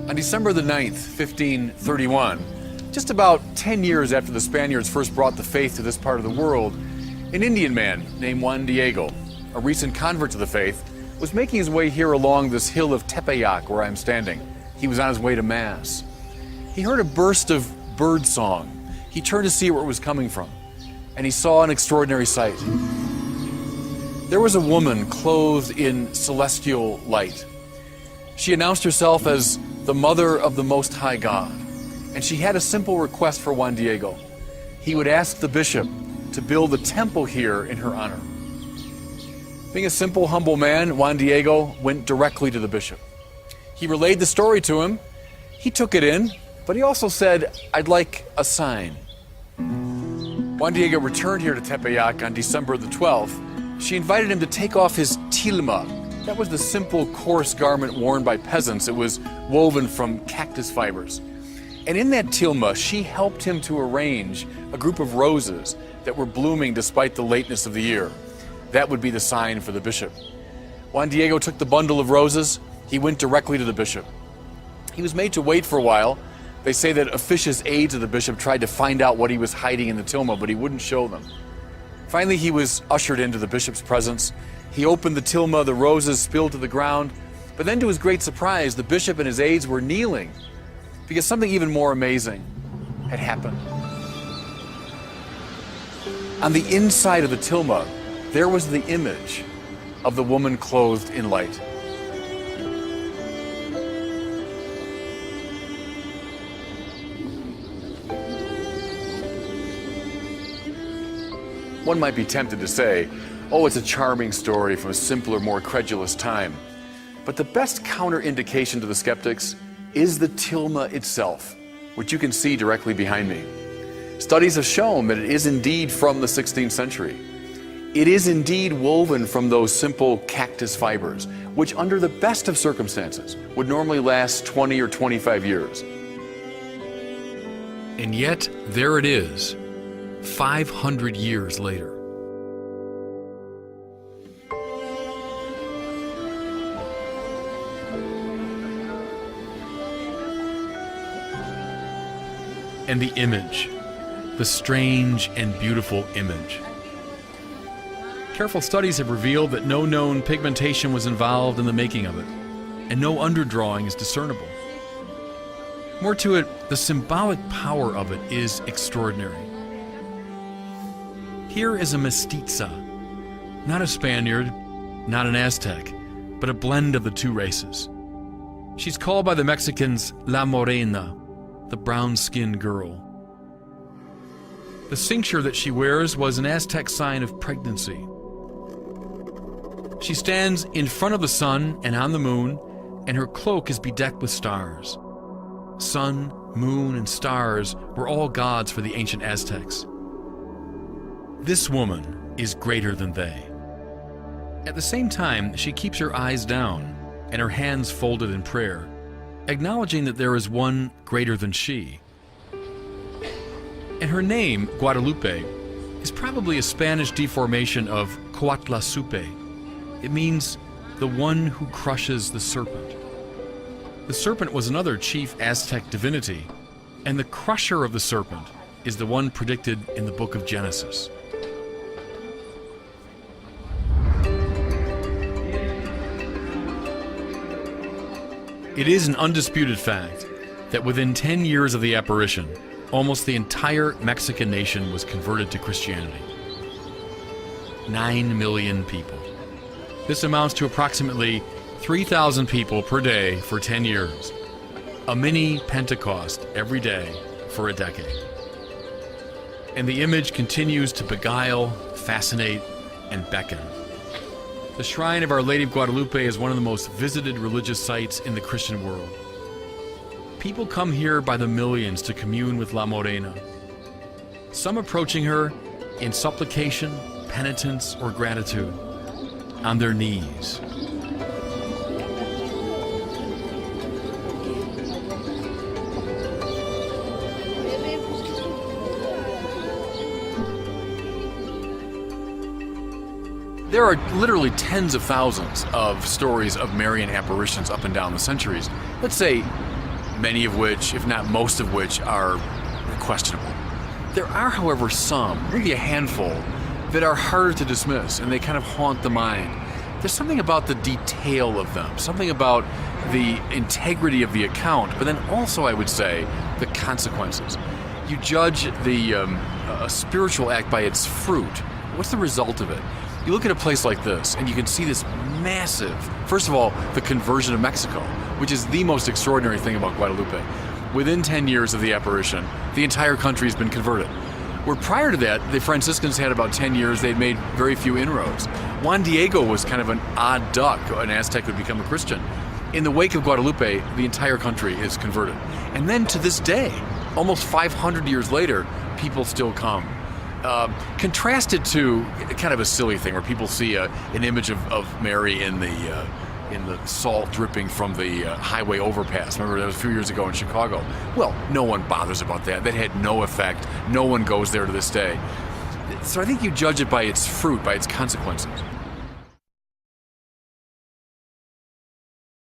On December the 9th, 1531, just about 10 years after the Spaniards first brought the faith to this part of the world, an Indian man named Juan Diego, a recent convert to the faith, was making his way here along this hill of Tepeyac where I'm standing. He was on his way to Mass. He heard a burst of bird song. He turned to see where it was coming from, and he saw an extraordinary sight. There was a woman clothed in celestial light. She announced herself as the Mother of the Most High God, and she had a simple request for Juan Diego. He would ask the bishop to build a temple here in her honor. Being a simple, humble man, Juan Diego went directly to the bishop. He relayed the story to him. He took it in, but he also said, "I'd like a sign." Juan Diego returned here to Tepeyac on December the 12th. She invited him to take off his tilma. That was the simple, coarse garment worn by peasants. It was woven from cactus fibers. And in that tilma, she helped him to arrange a group of roses that were blooming despite the lateness of the year. That would be the sign for the bishop. Juan Diego took the bundle of roses. He went directly to the bishop. He was made to wait for a while. They say that officious aides of the bishop tried to find out what he was hiding in the tilma, but he wouldn't show them. Finally, he was ushered into the bishop's presence. He opened the tilma, the roses spilled to the ground, but then to his great surprise, the bishop and his aides were kneeling because something even more amazing had happened. On the inside of the tilma, there was the image of the woman clothed in light. One might be tempted to say, oh, it's a charming story from a simpler, more credulous time. But the best counter-indication to the skeptics is the tilma itself, which you can see directly behind me. Studies have shown that it is indeed from the 16th century. It is indeed woven from those simple cactus fibers, which under the best of circumstances would normally last 20 or 25 years. And yet, there it is, 500 years later. And the image, the strange and beautiful image. Careful studies have revealed that no known pigmentation was involved in the making of it, and no underdrawing is discernible. More to it, the symbolic power of it is extraordinary. Here is a mestiza, not a Spaniard, not an Aztec, but a blend of the two races. She's called by the Mexicans La Morena, the brown-skinned girl. The cincture that she wears was an Aztec sign of pregnancy. She stands in front of the sun and on the moon, and her cloak is bedecked with stars. Sun, moon, and stars were all gods for the ancient Aztecs. This woman is greater than they. At the same time, she keeps her eyes down and her hands folded in prayer, acknowledging that there is one greater than she. And her name, Guadalupe, is probably a Spanish deformation of Coatlasupe. It means the one who crushes the serpent. The serpent was another chief Aztec divinity, and the crusher of the serpent is the one predicted in the book of Genesis. It is an undisputed fact that within 10 years of the apparition, almost the entire Mexican nation was converted to Christianity. 9 million people. This amounts to approximately 3,000 people per day for 10 years. A mini Pentecost every day for a decade. And the image continues to beguile, fascinate, and beckon. The shrine of Our Lady of Guadalupe is one of the most visited religious sites in the Christian world. People come here by the millions to commune with La Morena, some approaching her in supplication, penitence, or gratitude, on their knees. There are literally tens of thousands of stories of Marian apparitions up and down the centuries. Let's say many of which, if not most of which, are questionable. There are, however, some, maybe a handful, that are harder to dismiss, and they kind of haunt the mind. There's something about the detail of them, something about the integrity of the account, but then also, I would say, the consequences. You judge a spiritual act by its fruit. What's the result of it? You look at a place like this, and you can see this massive, first of all, the conversion of Mexico, which is the most extraordinary thing about Guadalupe. Within 10 years of the apparition, the entire country has been converted. Where prior to that, the Franciscans had about 10 years, they'd made very few inroads. Juan Diego was kind of an odd duck, an Aztec who would become a Christian. In the wake of Guadalupe, the entire country is converted. And then to this day, almost 500 years later, people still come. Contrasted to kind of a silly thing where people see an image of Mary in the salt dripping from the highway overpass. Remember, that was a few years ago in Chicago. Well, no one bothers about that. That had no effect. No one goes there to this day. So I think you judge it by its fruit, by its consequences.